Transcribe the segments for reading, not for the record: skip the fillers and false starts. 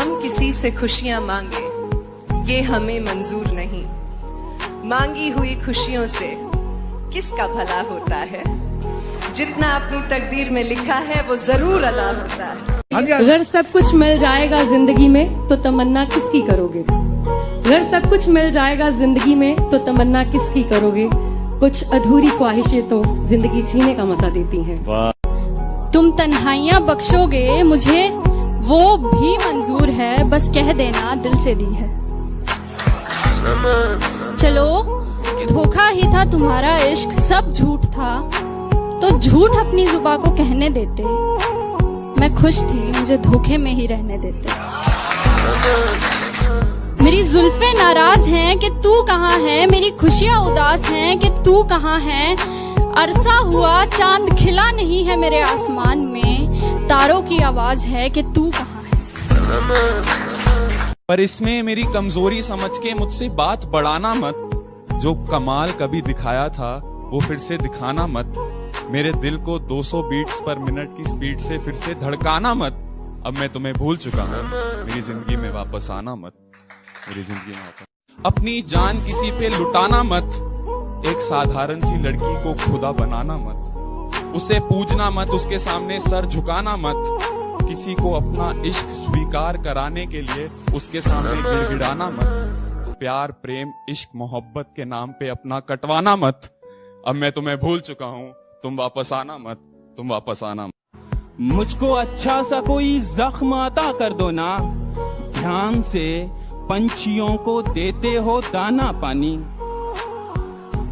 हम किसी से खुशियां मांगे ये हमें मंजूर नहीं। मांगी हुई खुशियों से किसका भला होता है, जितना अपनी तकदीर में लिखा है वो जरूर अदा होता है। अगर सब कुछ मिल जाएगा जिंदगी में तो तमन्ना किसकी करोगे? अगर सब कुछ मिल जाएगा जिंदगी में तो तमन्ना किसकी करोगे? कुछ अधूरी ख्वाहिशें तो जिंदगी जीने का मजा देती हैं। तुम तन्हाइयाँ बख्शोगे मुझे वो भी मंजूर है, बस कह देना दिल से दी है। चलो धोखा ही था तुम्हारा इश्क, सब झूठ था तो झूठ अपनी जुबान को कहने देते। मैं खुश थी मुझे धोखे में ही रहने देते। मेरी जुल्फे नाराज हैं कि तू कहाँ है, मेरी खुशियाँ उदास हैं कि तू कहाँ है। अरसा हुआ चांद खिला नहीं है मेरे आसमान में, तारों की आवाज है कि तू कहाँ है। पर इसमें मेरी कमजोरी समझ के मुझसे बात बढ़ाना मत। जो कमाल कभी दिखाया था वो फिर से दिखाना मत। मेरे दिल को 200 बीट्स पर मिनट की स्पीड से फिर से धड़काना मत। अब मैं तुम्हें भूल चुका हूँ, मेरी जिंदगी में वापस आना मत। मेरी जिंदगी में वापस अपनी जान किसी पे लुटाना मत। एक साधारण सी लड़की को खुदा बनाना मत। उसे पूजना मत, उसके सामने सर झुकाना मत। किसी को अपना इश्क स्वीकार कराने के लिए उसके सामने गिड़गिड़ाना मत। प्यार प्रेम इश्क मोहब्बत के नाम पे अपना कटवाना मत। अब मैं तुम्हें भूल चुका हूँ, तुम वापस आना मत, तुम वापस आना मत। मुझको अच्छा सा कोई जख्म अता कर दो ना। ध्यान से पंछियों को देते हो दाना पानी।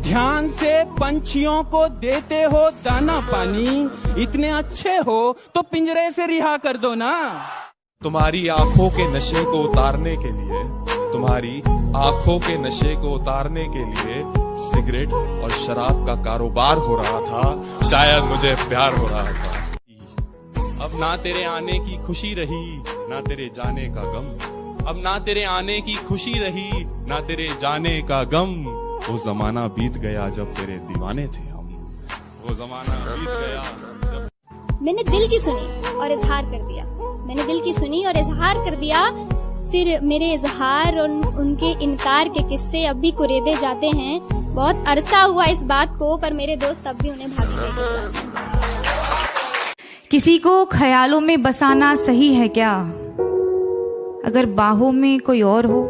ध्यान से पंछियों को देते हो दाना पानी। इतने अच्छे हो तो पिंजरे से रिहा कर दो ना। तुम्हारी आंखों के नशे को उतारने के लिए, तुम्हारी आंखों के नशे को उतारने के लिए सिगरेट और शराब का कारोबार हो रहा था। शायद मुझे प्यार हो रहा था। अब ना तेरे आने की खुशी रही ना तेरे जाने का गम। अब ना तेरे आने की खुशी रही ना तेरे जाने का गम। वो जमाना बीत गया जब तेरे दीवाने थे हम। वो जमाना बीत गया जब मैंने दिल की सुनी और इजहार कर दिया। मैंने दिल की सुनी और इजहार कर दिया। फिर मेरे इजहार और उनके इनकार के किस्से अब भी कुरेदे जाते हैं। बहुत अरसा हुआ इस बात को, पर मेरे दोस्त अब भी उन्हें भागी गए। किसी को ख्यालों में बसाना सही है क्या, अगर बाहों में कोई और हो?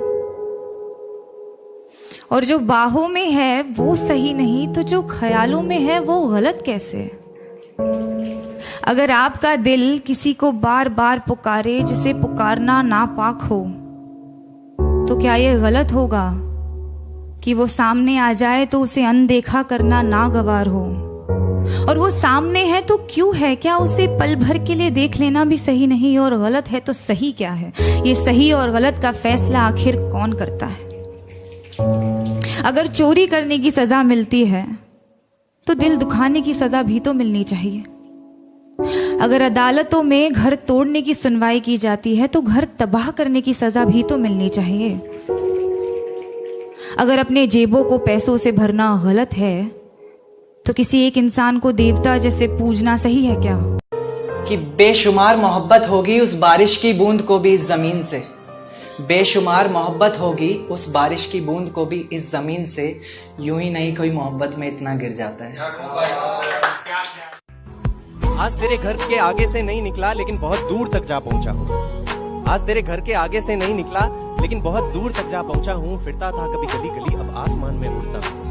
और जो बाहों में है वो सही नहीं तो जो ख्यालों में है वो गलत कैसे? अगर आपका दिल किसी को बार बार पुकारे जिसे पुकारना नापाक हो, तो क्या ये गलत होगा कि वो सामने आ जाए तो उसे अनदेखा करना नागवार हो? और वो सामने है तो क्यों है? क्या उसे पल भर के लिए देख लेना भी सही नहीं? और गलत है तो सही क्या है? ये सही और गलत का फैसला आखिर कौन करता है? अगर चोरी करने की सजा मिलती है तो दिल दुखाने की सजा भी तो मिलनी चाहिए। अगर अदालतों में घर तोड़ने की सुनवाई की जाती है तो घर तबाह करने की सजा भी तो मिलनी चाहिए। अगर अपने जेबों को पैसों से भरना गलत है तो किसी एक इंसान को देवता जैसे पूजना सही है क्या? कि बेशुमार मोहब्बत होगी उस बारिश की बूंद को भी इस जमीन से। बेशुमार मोहब्बत होगी उस बारिश की बूंद को भी इस जमीन से। यूं ही नहीं कोई मोहब्बत में इतना गिर जाता है। आज तेरे घर के आगे से नहीं निकला लेकिन बहुत दूर तक जा पहुंचा हूँ। आज तेरे घर के आगे से नहीं निकला लेकिन बहुत दूर तक जा पहुंचा हूँ। फिरता था कभी गली गली अब आसमान में उड़ता हूँ।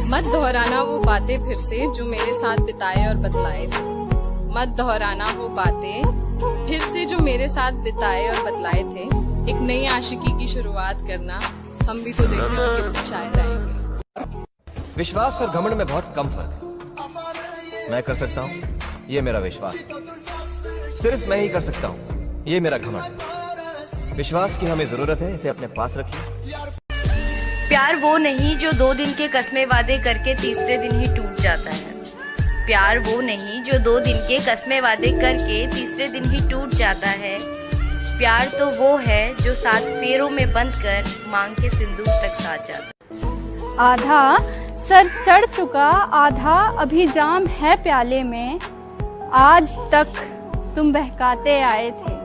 मत दोहराना वो बातें फिर से जो मेरे साथ बिताए और बतलाए थे। मत दोहराना वो बातें फिर से जो मेरे साथ बिताए और बतलाए थे। एक नई आशिकी की शुरुआत करना, हम भी तो देखें और कितने शायर आएंगे। विश्वास और घमंड में बहुत कम फर्क है। मैं कर सकता हूँ, ये मेरा विश्वास है। सिर्फ मैं ही कर सकता हूँ, ये मेरा घमंड है। विश्वास की हमें जरूरत है, इसे अपने पास रखिए। प्यार वो नहीं जो 2 दिन के कस्मे वादे करके तीसरे दिन ही टूट जाता है। प्यार वो नहीं जो 2 दिन के कस्मे वादे करके तीसरे दिन ही टूट जाता है। प्यार तो वो है जो 7 फेरों में बंद कर मांग के सिंदूर तक साथ जाता। आधा सर चढ़ चुका, आधा अभी जाम है प्याले में। आज तक तुम बहकाते आए थे,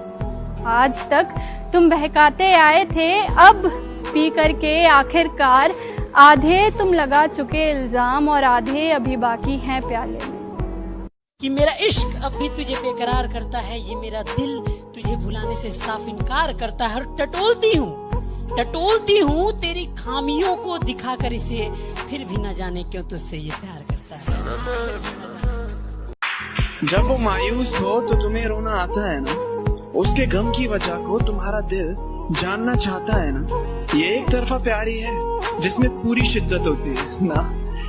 आज तक तुम बहकाते आए थे, अब पी करके आखिरकार आधे तुम लगा चुके इल्जाम और आधे अभी बाकी हैं प्याले में। कि मेरा इश्क अब भी तुझे बेकरार करता है, ये मेरा दिल तुझे भुलाने से साफ इनकार करता है। और टटोलती हूँ तेरी खामियों को दिखाकर इसे, फिर भी न जाने क्यों तुझसे ये प्यार करता है। जब वो मायूस हो तो तुम्हें रोना आता है ना, उसके गम की वजह को तुम्हारा दिल जानना चाहता है ना। ये एक तरफा प्यार ही है जिसमें पूरी शिद्दत होती है ना।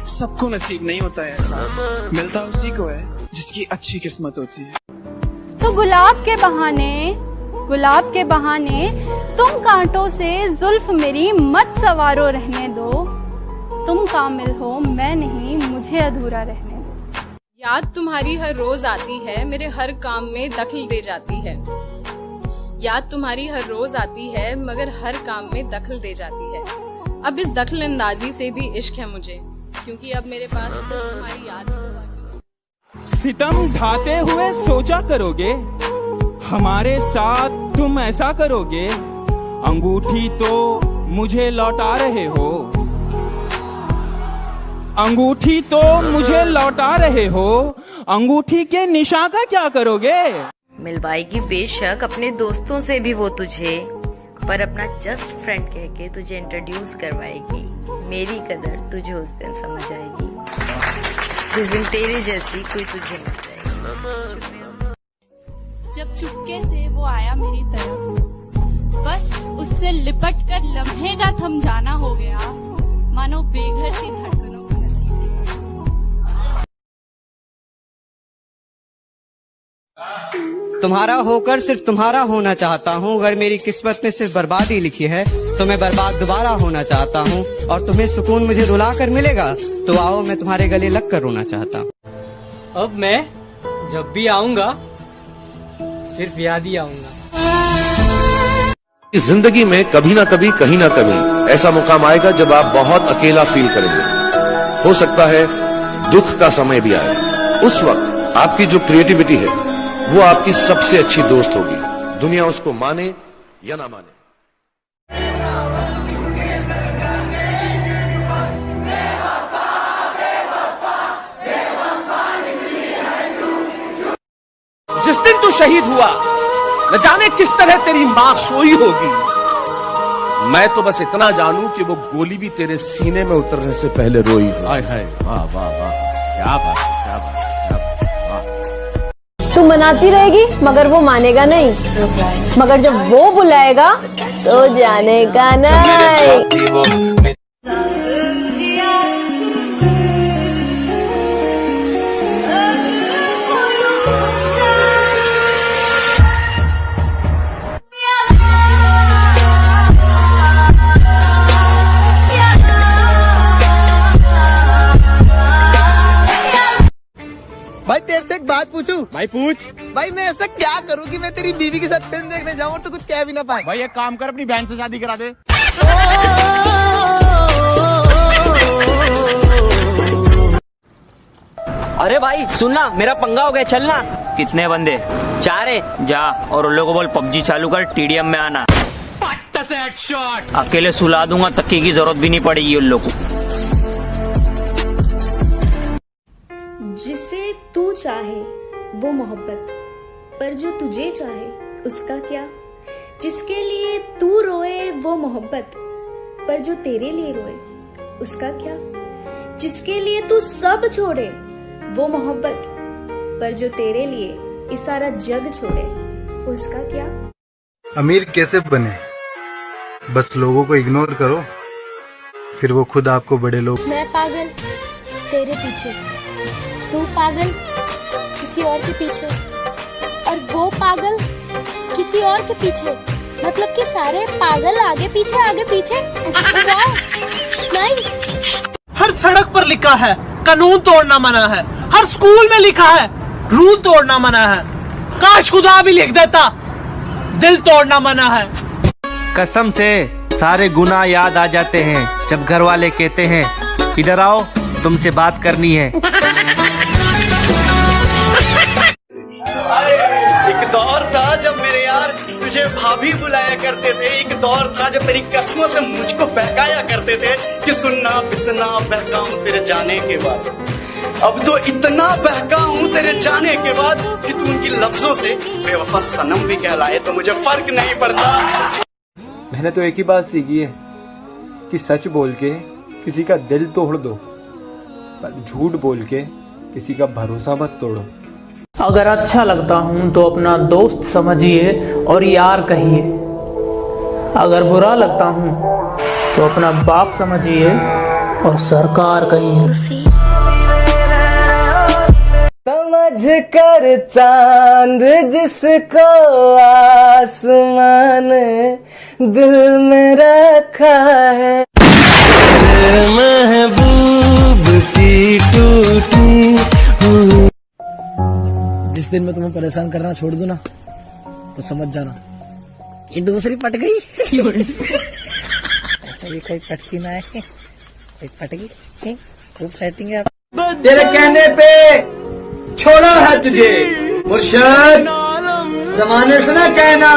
सबको नसीब नहीं होता है एहसास, मिलता उसी को है जिसकी अच्छी किस्मत होती है। तो गुलाब के बहाने तुम कांटों से जुल्फ मेरी मत सवारो रहने दो। तुम कामिल हो मैं नहीं, मुझे अधूरा रहने दो। याद तुम्हारी हर रोज आती है, मेरे हर काम में दखल दे जाती है। याद तुम्हारी हर रोज आती है, मगर हर काम में दखल दे जाती है। अब इस दखल अंदाजी से भी इश्क है मुझे, क्योंकि अब मेरे पास तुम्हारी याद है। सितम ढाते हुए सोचा करोगे, हमारे साथ तुम ऐसा करोगे। अंगूठी तो मुझे लौटा रहे हो, अंगूठी तो मुझे लौटा रहे हो, अंगूठी के निशान का क्या करोगे? मिलवाएगी बेशक अपने दोस्तों से भी वो तुझे, पर अपना जस्ट फ्रेंड कह के तुझे इंट्रोड्यूस करवाएगी। मेरी कदर तुझे उस दिन समझ आएगी, जिस दिन तेरे जैसी कोई तुझे मिल जाएगी। जब चुपके से वो आया मेरी तरफ, बस उससे लिपट कर लम्हे का थम जाना हो गया, मानो बेघर सी धड़कनों को नसीब की। तुम्हारा होकर सिर्फ तुम्हारा होना चाहता हूँ। अगर मेरी किस्मत में सिर्फ बर्बादी लिखी है तो मैं बर्बाद दोबारा होना चाहता हूँ। और तुम्हें सुकून मुझे रुला कर मिलेगा तो आओ, मैं तुम्हारे गले लग कर रोना चाहता हूँ। अब मैं जब भी आऊंगा सिर्फ याद ही आऊंगा। इस जिंदगी में कभी ना कभी, कहीं ना कभी ऐसा मुकाम आएगा जब आप बहुत अकेला फील करेंगे। हो सकता है दुख का समय भी आए। उस वक्त आपकी जो क्रिएटिविटी है वो आपकी सबसे अच्छी दोस्त होगी, दुनिया उसको माने या ना माने। जिस दिन तू शहीद हुआ, न जाने किस तरह तेरी मां सोई होगी। मैं तो बस इतना जानूं कि वो गोली भी तेरे सीने में उतरने से पहले रोई। हाय हाय, वाह वाह वाह, क्या बात है, क्या बात है। तू मनाती रहेगी मगर वो मानेगा नहीं, मगर जब वो बुलाएगा तो जाने का नहीं। भाई तेरे से एक बात पूछूं? भाई पूछ। भाई मैं ऐसा क्या करूं कि मैं तेरी बीवी के साथ फिल्म देखने जाऊं और तो कुछ कह भी ना पाए? भाई एक काम कर, अपनी बहन से शादी करा दे। अरे भाई सुनना, मेरा पंगा हो गया, चलना। कितने बंदे? 4 है। जा और उन लोगों को बोल पबजी चालू कर, टीडीएम में आना। अकेले सुला दूंगा, तकिए की जरूरत भी नहीं पड़ेगी उन लोगों को। जिसे तू चाहे वो मोहब्बत, पर जो तुझे चाहे उसका क्या। जिसके लिए तू रोए वो मोहब्बत, पर जो तेरे लिए रोए उसका क्या। जिसके लिए तू सब छोड़े वो मोहब्बत, पर जो तेरे लिए ये सारा जग छोड़े उसका क्या। अमीर कैसे बने? बस लोगों को इग्नोर करो, फिर वो खुद आपको बड़े लोग। मैं पागल तेरे पीछे, तू पागल किसी और के पीछे, और वो पागल किसी और के पीछे। मतलब कि सारे पागल आगे पीछे। वाह, नाइस। हर सड़क पर लिखा है कानून तोड़ना मना है, हर स्कूल में लिखा है रूल तोड़ना मना है। काश खुदा भी लिख देता दिल तोड़ना मना है। कसम से सारे गुनाह याद आ जाते हैं जब घर वाले कहते हैं इधर आओ तुमसे बात करनी है। एक दौर था जब मेरे यार तुझे भाभी बुलाया करते थे। एक दौर था जब तेरी कसमों से मुझको बहकाया करते थे कि सुनना इतना बहका हूं तेरे जाने के बाद। अब तो इतना बहका हूं तेरे जाने के बाद कि तू उनकी लफ्जों से बेवफा सनम भी कहलाए तो मुझे फर्क नहीं पड़ता। मैंने तो एक ही बात सीखी है कि सच बोल के किसी का दिल तोड़ दो, पर झूठ बोल के किसी का भरोसा मत तोड़ो। अगर अच्छा लगता हूँ तो अपना दोस्त समझिए और यार कहिए, अगर बुरा लगता हूँ तो अपना बाप समझिए और सरकार कहिए। समझ कर चांद जिसको आसमान दिल में रखा है, महबूब की टूटी हुई। जिस दिन मैं तुम्हें परेशान करना छोड़ दूं ना तो समझ जाना ये दूसरी पट गई। ऐसा भी कोई पटकी ना है, कोई पट गई। खूब सेटिंग है। तेरे कहने पे छोड़ा है तुझे मुर्शद, जमाने से ना कहना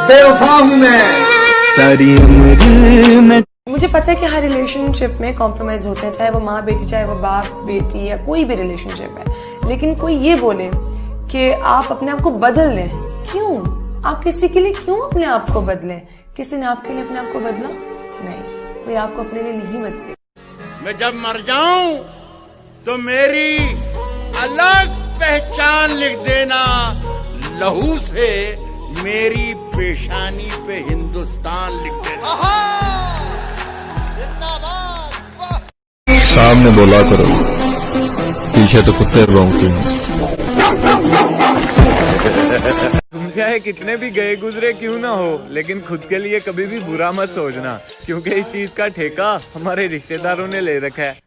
बेवफा हूँ मैं। सारी उम्र में मुझे पता है कि हर रिलेशनशिप में कॉम्प्रोमाइज होते हैं, चाहे वो माँ बेटी, चाहे वो बाप बेटी, या कोई भी रिलेशनशिप है। लेकिन कोई ये बोले कि आप अपने आप को बदल लें, क्यों? आप किसी के लिए क्यों अपने आप को बदलें? किसी ने आपके लिए अपने आप को बदला? नहीं, कोई आपको अपने लिए नहीं बदले। मैं जब मर जाऊं तो मेरी अलग पहचान लिख देना, लहू से मेरी पेशानी पे हिंदुस्तान लिख देना। सामने बोला करो, पीछे तो कुत्ते भौंकते हैं। तुम चाहे कितने भी गए गुजरे क्यों ना हो, लेकिन खुद के लिए कभी भी बुरा मत सोचना, क्योंकि इस चीज का ठेका हमारे रिश्तेदारों ने ले रखा है।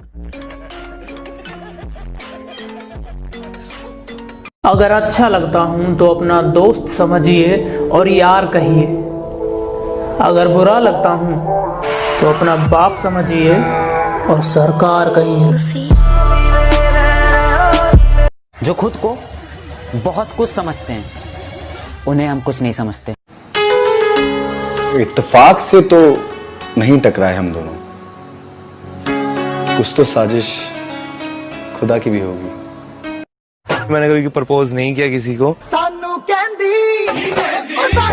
अगर अच्छा लगता हूँ तो अपना दोस्त समझिए और यार कहिए, अगर बुरा लगता हूँ तो अपना बाप समझिए और सरकार कहिए। जो खुद को बहुत कुछ समझते हैं उन्हें हम कुछ नहीं समझते। इत्तेफाक से तो नहीं टकराए हम दोनों, कुछ तो साजिश खुदा की भी होगी। मैंने कभी प्रपोज नहीं किया किसी को,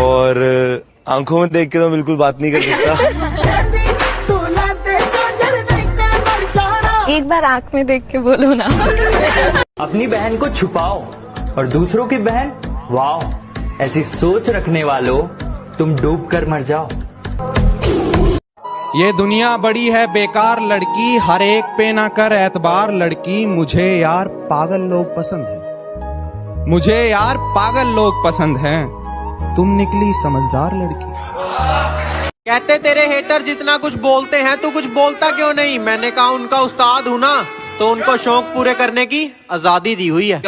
और आंखों में देख के तो बिल्कुल बात नहीं कर सकता। एक बार आंख में देख के बोलो ना। अपनी बहन को छुपाओ और दूसरों की बहन वाह, ऐसी सोच रखने वालों तुम डूब कर मर जाओ। ये दुनिया बड़ी है बेकार लड़की, हर एक पे ना कर एतबार लड़की। मुझे यार पागल लोग पसंद हैं, मुझे यार पागल लोग पसंद हैं, तुम निकली समझदार लड़की। कहते तेरे हेटर जितना कुछ बोलते हैं तू कुछ बोलता क्यों नहीं? मैंने कहा उनका उस्ताद हूँ ना, तो उनको शौक पूरे करने की आजादी दी हुई है।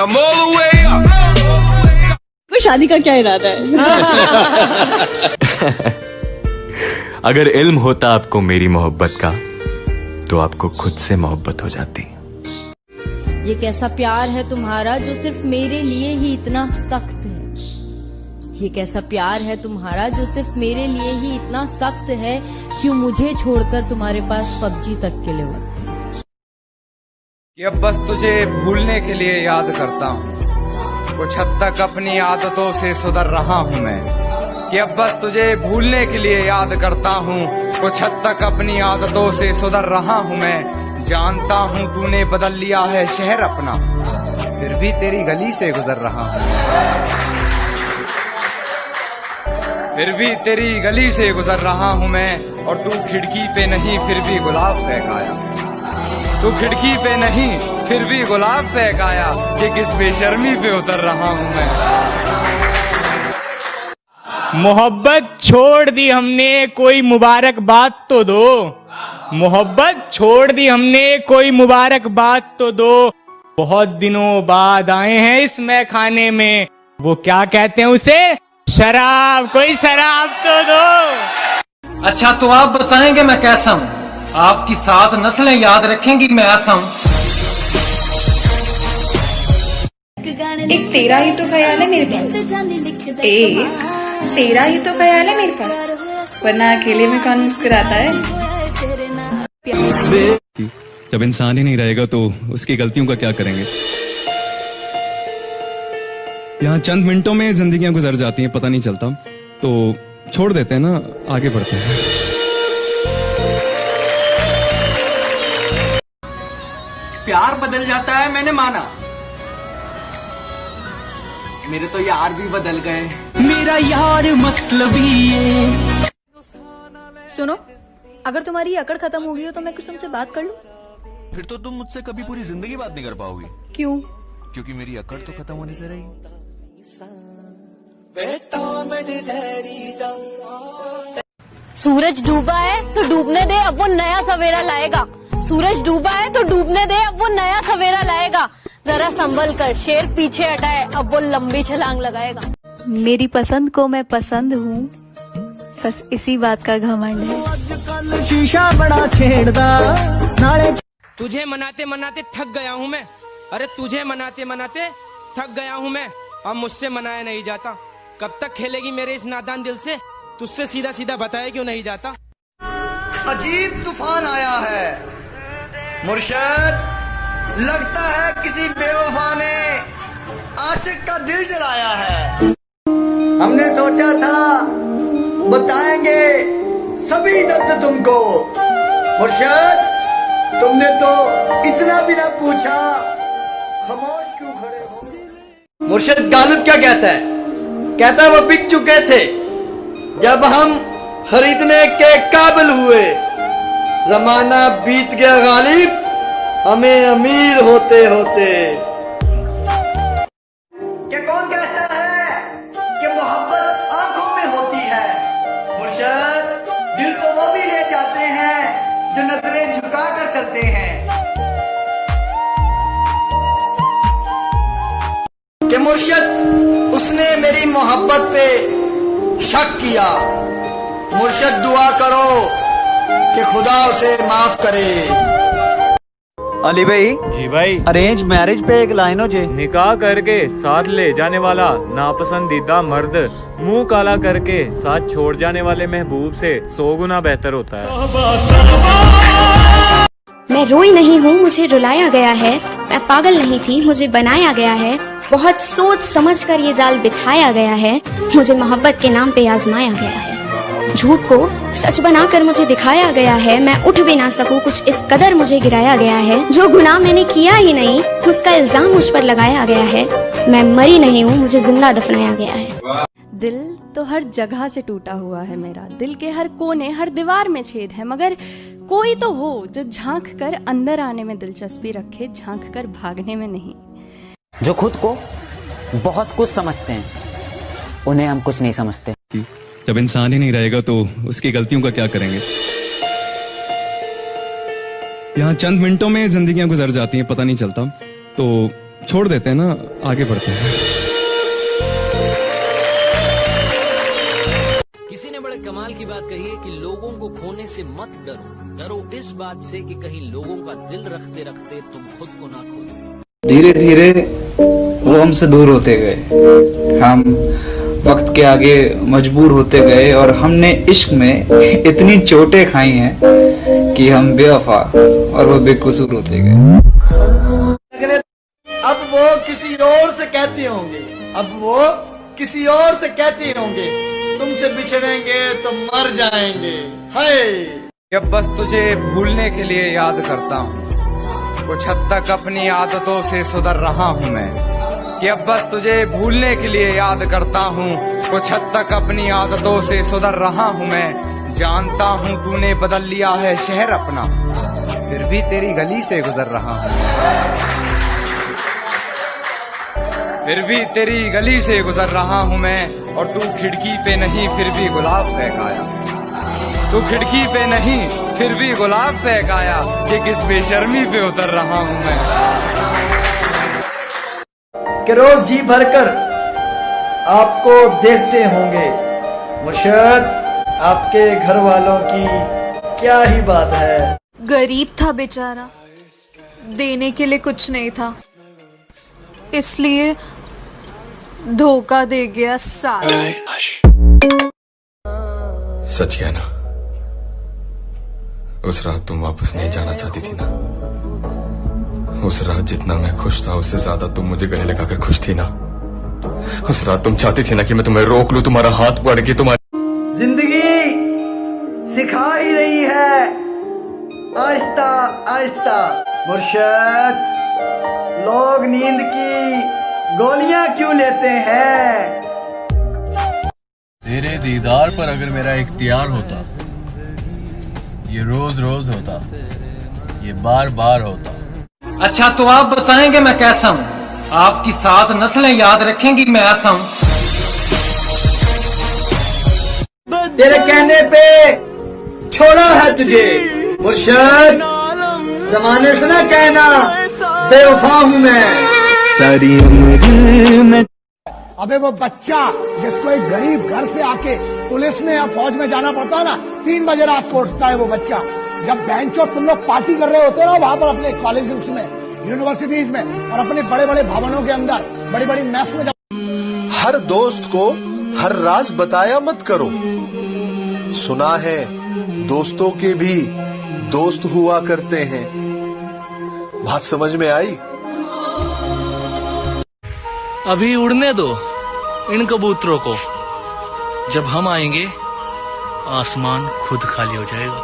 कोई शादी का क्या इरादा है? अगर इल्म होता आपको मेरी मोहब्बत का तो आपको खुद से मोहब्बत हो जाती। ये कैसा प्यार है तुम्हारा जो सिर्फ मेरे लिए ही इतना सख्त है। ये कैसा प्यार है तुम्हारा जो सिर्फ मेरे लिए ही इतना सख्त है। क्यों मुझे छोड़कर तुम्हारे पास पबजी तक के लिए वक्त है। कि अब बस तुझे भूलने के लिए याद करता हूँ, कुछ हद तक अपनी आदतों से सुधर रहा हूँ मैं। कि अब बस तुझे भूलने के लिए याद करता हूँ, कुछ हद तक अपनी आदतों से सुधर रहा हूँ मैं। जानता हूँ तूने बदल लिया है शहर अपना, फिर भी तेरी गली से गुजर रहा हूँ। फिर भी तेरी गली से गुजर रहा हूँ मैं, और तू खिड़की पे नहीं फिर भी गुलाब फेंकाया। तू खिड़की पे नहीं फिर भी गुलाब फेंकाया, कि किस बेशर्मी पे उतर रहा हूँ मैं। मोहब्बत छोड़ दी हमने कोई मुबारकबाद तो दो, मोहब्बत छोड़ दी हमने कोई मुबारकबाद तो दो। बहुत दिनों बाद आए हैं इस मैखाने में, वो क्या कहते हैं उसे, शराब, कोई शराब तो दो। अच्छा तो आप बताएंगे मैं कैसा हूँ? आपकी 7 नस्लें याद रखेंगी मैं ऐसा हूँ। एक तेरा ही तो ख्याल है मेरे पास, एक तेरा ही तो ख्याल है मेरे पास, वरना अकेले में कौन मुस्कुराता है। जब इंसान ही नहीं रहेगा तो उसकी गलतियों का क्या करेंगे। यहाँ चंद मिनटों में जिंदगियां गुजर जाती हैं, पता नहीं चलता, तो छोड़ देते हैं ना, आगे बढ़ते हैं। प्यार बदल जाता है मैंने माना, मेरे तो यार भी बदल गए। मेरा यार मतलबी है। सुनो, अगर तुम्हारी अकड़ खत्म हो गई हो तो मैं कुछ तुमसे बात कर लूं? फिर तो तुम मुझसे कभी पूरी जिंदगी बात नहीं कर पाओगी। क्यों? क्योंकि मेरी अकड़ तो खत्म होने से रही। सूरज डूबा है तो डूबने दे, अब वो नया सवेरा लाएगा। सूरज डूबा है तो डूबने दे, अब वो नया सवेरा लाएगा। जरा संभल कर, शेर पीछे हटाए, अब वो लंबी छलांग लगाएगा। मेरी पसंद को मैं पसंद हूँ, बस इसी बात का घमंड है। शीशा बड़ा छेड़दा नाले। तुझे मनाते मनाते थक गया हूँ मैं, अरे तुझे मनाते मनाते थक गया हूँ मैं, अब मुझसे मनाया नहीं जाता। कब तक खेलेगी मेरे इस नादान दिल से, तुझसे सीधा सीधा बताया क्यों नहीं जाता। अजीब तूफान आया है मुर्शद, लगता है किसी बेवफा ने आशिक का दिल जलाया है। हमने सोचा था बताएंगे सभी दर्द तुमको, मुर्शद तुमने तो इतना भी ना पूछा, खामोश क्यों खड़े हो। मुर्शद गालिब क्या कहता है? कहता है वो बिक चुके थे जब हम खरीदने के काबिल हुए। जमाना बीत गया गालिब, हमें अमीर होते होते। क्या कौन कहता है कि मोहब्बत आंखों में होती है? मुर्शद दिल को वो भी ले जाते हैं जो नजरें झुका कर चलते हैं। कि मुर्शद उसने मेरी मोहब्बत पे शक किया। मुर्शद दुआ करो कि खुदा उसे माफ करे। अली भाई। जी भाई। अरेंज मैरिज पे एक लाइन हो जे। निकाह करके साथ ले जाने वाला नापसंदीदा मर्द मुंह काला करके साथ छोड़ जाने वाले महबूब से 100 गुना बेहतर होता है। मैं रोई नहीं हूँ, मुझे रुलाया गया है। मैं पागल नहीं थी, मुझे बनाया गया है। बहुत सोच समझ कर ये जाल बिछाया गया है। मुझे मोहब्बत के नाम पे आजमाया गया है। झूठ को सच बनाकर मुझे दिखाया गया है। मैं उठ भी ना सकूं, कुछ इस कदर मुझे गिराया गया है। जो गुनाह मैंने किया ही नहीं, उसका इल्जाम मुझ पर लगाया गया है। मैं मरी नहीं हूँ, मुझे जिंदा दफनाया गया है। दिल तो हर जगह से टूटा हुआ है मेरा, दिल के हर कोने हर दीवार में छेद है, मगर कोई तो हो जो झांक कर अंदर आने में दिलचस्पी रखे, झांक कर भागने में नहीं। जो खुद को बहुत कुछ समझते हैं, उन्हें हम कुछ नहीं समझते। जब इंसान ही नहीं रहेगा तो उसकी गलतियों का क्या करेंगे। यहाँ चंद मिनटों में जिंदगियां गुजर जाती हैं, पता नहीं चलता, तो छोड़ देते हैं ना, आगे बढ़ते हैं। किसी ने बड़े कमाल की बात कही है कि लोगों को खोने से मत डरो, डरो इस बात से कि कहीं लोगों का दिल रखते रखते तुम खुद को ना खो दो। धीरे धीरे वो हमसे दूर होते गए, हम वक्त के आगे मजबूर होते गए और हमने इश्क में इतनी चोटें खाई हैं कि हम बेवफा और वो बेकसूर होते गए। अब वो किसी और से कहते होंगे, अब वो किसी और से कहते होंगे, तुमसे बिछड़ेंगे तो मर जाएंगे। हाय जब बस तुझे भूलने के लिए याद करता हूँ, कुछ हद तक अपनी आदतों से सुधर रहा हूँ मैं। कि अब बस तुझे भूलने के लिए याद करता हूँ, कुछ हद तक अपनी आदतों से सुधर रहा हूँ मैं। जानता हूँ तूने बदल लिया है शहर अपना, फिर भी तेरी गली से गुजर रहा हूँ। फिर भी तेरी गली से गुजर रहा हूँ मैं, और तू खिड़की पे नहीं फिर भी गुलाब फेंकाया। तू खिड़की पे नहीं फिर भी गुलाब फेंकाया, कि किस बेशर्मी पे उतर रहा हूँ मैं। कि रोज जी भरकर आपको देखते होंगे, मुर्शद आपके घर वालों की क्या ही बात है। गरीब था बेचारा, देने के लिए कुछ नहीं था, इसलिए धोखा दे गया सारा। सच कहना, उस रात तुम वापस नहीं जाना चाहती थी ना। उस रात जितना मैं खुश था उससे ज्यादा तुम मुझे गले लगाकर खुश थी ना। उस रात तुम चाहती थी ना कि मैं तुम्हें रोक लूं, तुम्हारा हाथ पकड़ के तुम्हारी जिंदगी सिखा ही रही है आहिस्ता आहिस्ता। मुर्शद, लोग नींद की गोलियां क्यों लेते हैं? तेरे दीदार पर अगर मेरा इख्तियार होता, ये रोज रोज होता, ये बार बार होता। अच्छा तो आप बताएंगे मैं कैसा हूँ? आपकी 7 नस्लें याद रखेंगी मैं ऐसा हूँ। तेरे कहने पे छोड़ा है तुझे मुर्शद, जमाने से ना कहना बेवफा हूँ मैं। सारी उम्र में अबे वो बच्चा जिसको एक गरीब घर से आके पुलिस में या फौज में जाना पड़ता है ना, 3 बजे रात को उठता है वो बच्चा। जब बेंचो तुम लोग पार्टी कर रहे होते हो ना वहां पर अपने कॉलेजेस में, यूनिवर्सिटीज में और अपने बड़े बड़े भवनों के अंदर बड़ी बड़ी मैस में। हर दोस्त को हर राज बताया मत करो। सुना है दोस्तों के भी दोस्त हुआ करते हैं। बात समझ में आई? अभी उड़ने दो इन कबूतरों को, जब हम आएंगे आसमान खुद खाली हो जाएगा।